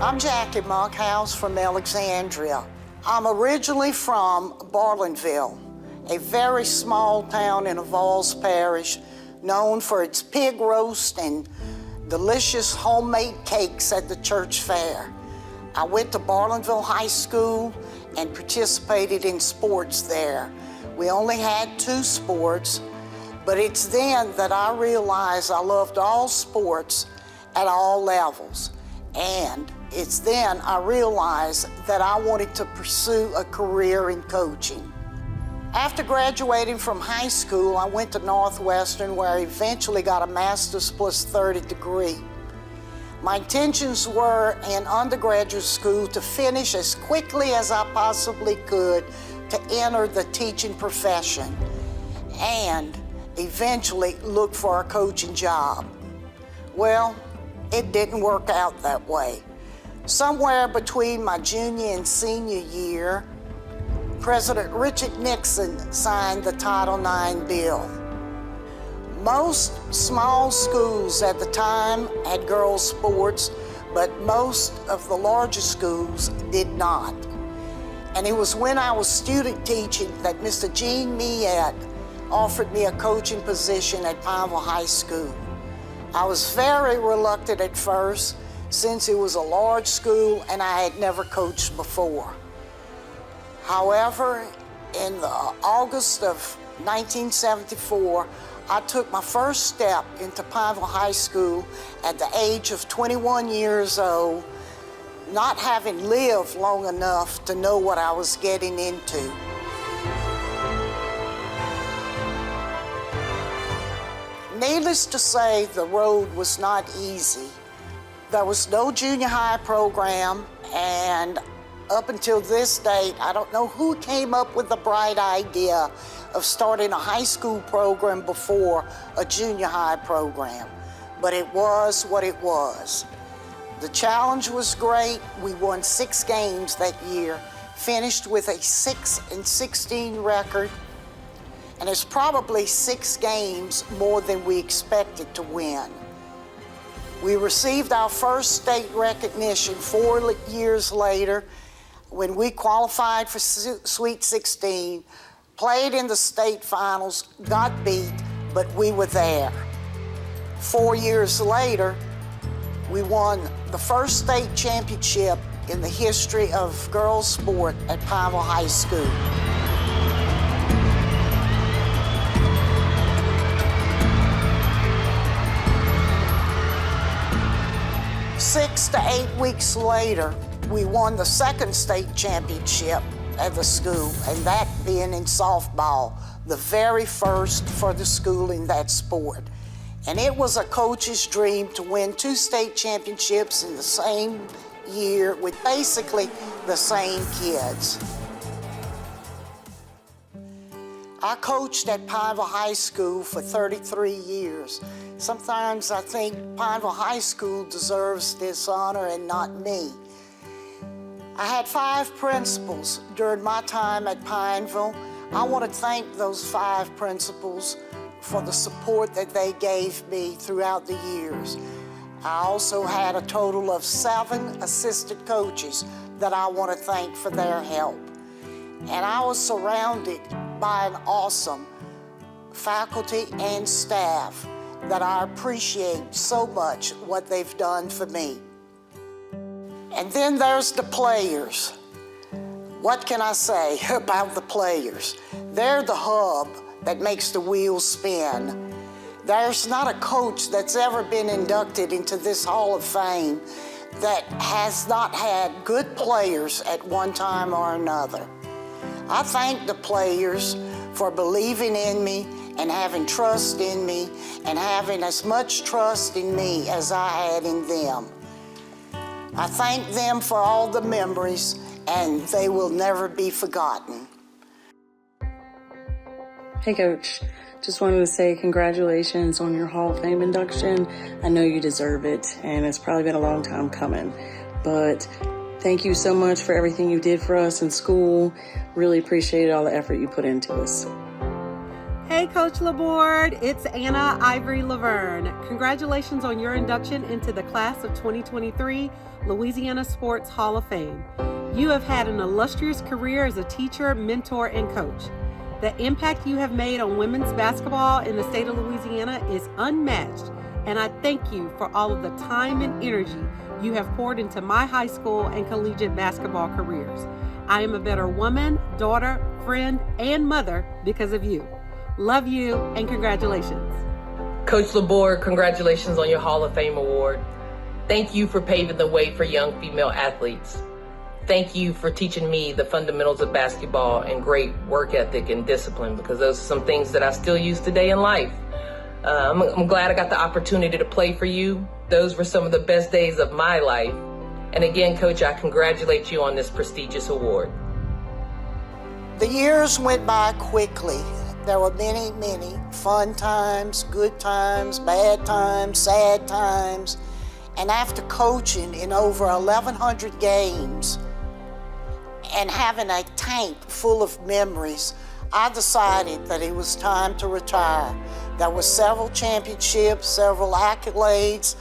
I'm Jackie Monkhouse from Alexandria. I'm originally from Barlinville, a very small town in Avals Parish, known for its pig roast and delicious homemade cakes at the church fair. I went to Barlinville High School and participated in sports there. We only had 2 sports, but it's then that I realized I loved all sports at all levels. And it's then I realized that I wanted to pursue a career in coaching. After graduating from high school, I went to Northwestern, where I eventually got a master's plus 30 degree. My intentions were in undergraduate school to finish as quickly as I possibly could to enter the teaching profession and eventually look for a coaching job. Well, it didn't work out that way. Somewhere between my junior and senior year, President Richard Nixon signed the Title IX bill. Most small schools at the time had girls' sports, but most of the larger schools did not. And it was when I was student teaching that Mr. Gene Miette offered me a coaching position at Pineville High School. I was very reluctant at first, since it was a large school and I had never coached before. However, in August of 1974, I took my first step into Pineville High School at the age of 21 years old, not having lived long enough to know what I was getting into. Needless to say, the road was not easy. There was no junior high program, and up until this date, I don't know who came up with the bright idea of starting a high school program before a junior high program, but it was what it was. The challenge was great. We won 6 games that year, finished with a 6-16 record, and it's probably 6 games more than we expected to win. We received our first state recognition 4 years later when we qualified for Sweet 16, played in the state finals, got beat, but we were there. 4 years later, we won the first state championship in the history of girls' sport at Pineville High School. Six to 8 weeks later, we won the second state championship at the school, and that being in softball, the very first for the school in that sport. And it was a coach's dream to win 2 state championships in the same year with basically the same kids. I coached at Pineville High School for 33 years. Sometimes I think Pineville High School deserves this honor and not me. I had 5 principals during my time at Pineville. I want to thank those 5 principals for the support that they gave me throughout the years. I also had a total of 7 assistant coaches that I want to thank for their help. And I was surrounded by an awesome faculty and staff that I appreciate so much what they've done for me. And then there's the players. What can I say about the players? They're the hub that makes the wheels spin. There's not a coach that's ever been inducted into this Hall of Fame that has not had good players at one time or another. I thank the players for believing in me and having trust in me and having as much trust in me as I had in them. I thank them for all the memories, and they will never be forgotten. Hey, Coach. Just wanted to say congratulations on your Hall of Fame induction. I know you deserve it, and it's probably been a long time coming. But thank you so much for everything you did for us in school. Really appreciate all the effort you put into us. Hey Hey, Coach Laborde, it's Anna Ivory Laverne. Congratulations on your induction into the class of 2023 Louisiana Sports Hall of Fame. You have had an illustrious career as a teacher, mentor, and coach. The impact you have made on women's basketball in the state of Louisiana is unmatched, and I thank you for all of the time and energy you have poured into my high school and collegiate basketball careers. I am a better woman, daughter, friend, and mother because of you. Love you, and congratulations. Coach Laborde, congratulations on your Hall of Fame award. Thank you for paving the way for young female athletes. Thank you for teaching me the fundamentals of basketball and great work ethic and discipline, because those are some things that I still use today in life. I'm glad I got the opportunity to play for you. Those were some of the best days of my life. And again, Coach, I congratulate you on this prestigious award. The years went by quickly. There were many, many fun times, good times, bad times, sad times. And after coaching in over 1,100 games and having a tank full of memories, I decided that it was time to retire. There were several championships, several accolades,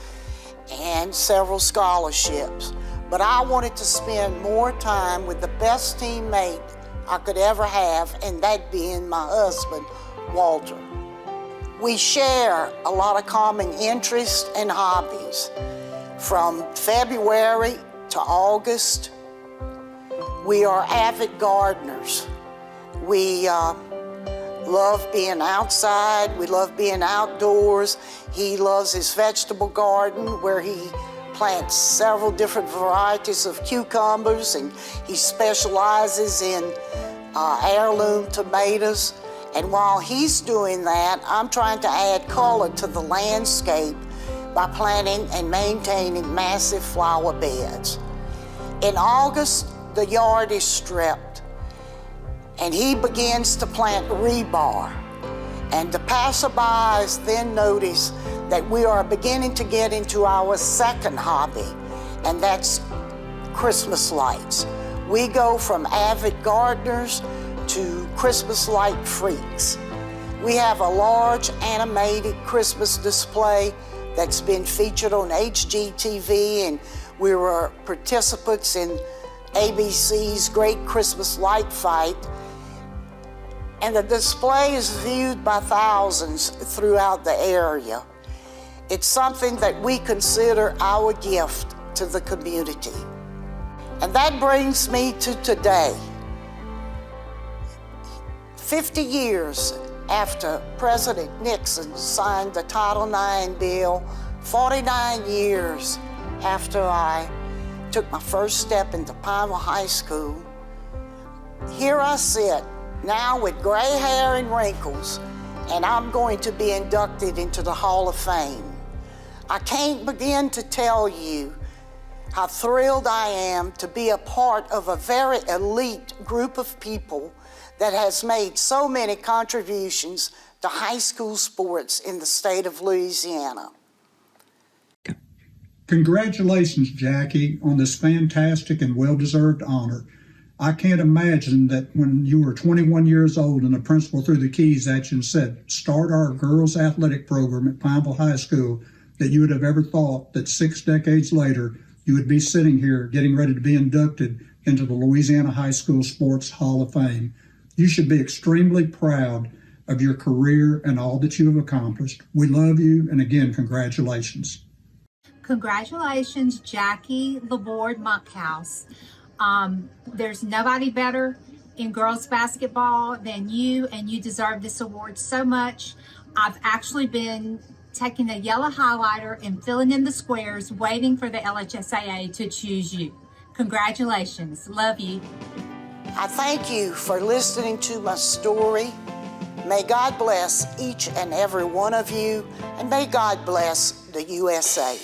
and several scholarships. But I wanted to spend more time with the best teammate I could ever have, and that being my husband, Walter. We share a lot of common interests and hobbies. From February to August, we are avid gardeners. We love being outside, we love being outdoors. He loves his vegetable garden where he plants several different varieties of cucumbers, and he specializes in heirloom tomatoes. And while he's doing that, I'm trying to add color to the landscape by planting and maintaining massive flower beds. In August, the yard is stripped, and he begins to plant rebar. And the passerbys then notice that we are beginning to get into our second hobby, and that's Christmas lights. We go from avid gardeners to Christmas light freaks. We have a large animated Christmas display that's been featured on HGTV, and we were participants in ABC's Great Christmas Light Fight. And the display is viewed by thousands throughout the area. It's something that we consider our gift to the community. And that brings me to today. 50 years after President Nixon signed the Title IX bill, 49 years after I took my first step into Pineville High School, here I sit now with gray hair and wrinkles, and I'm going to be inducted into the Hall of Fame. I can't begin to tell you how thrilled I am to be a part of a very elite group of people that has made so many contributions to high school sports in the state of Louisiana. Congratulations, Jackie, on this fantastic and well-deserved honor. I can't imagine that when you were 21 years old and the principal threw the keys at you and said, start our girls athletic program at Pineville High School, that you would have ever thought that 6 decades later you would be sitting here getting ready to be inducted into the Louisiana High School Sports Hall of Fame. You should be extremely proud of your career and all that you have accomplished. We love you, and again, congratulations. Congratulations, Jackie Laborde Monkhouse. There's nobody better in girls basketball than you, and you deserve this award so much. I've actually been taking the yellow highlighter and filling in the squares, waiting for the LHSAA to choose you. Congratulations. Love you. I thank you for listening to my story. May God bless each and every one of you, and may God bless the USA.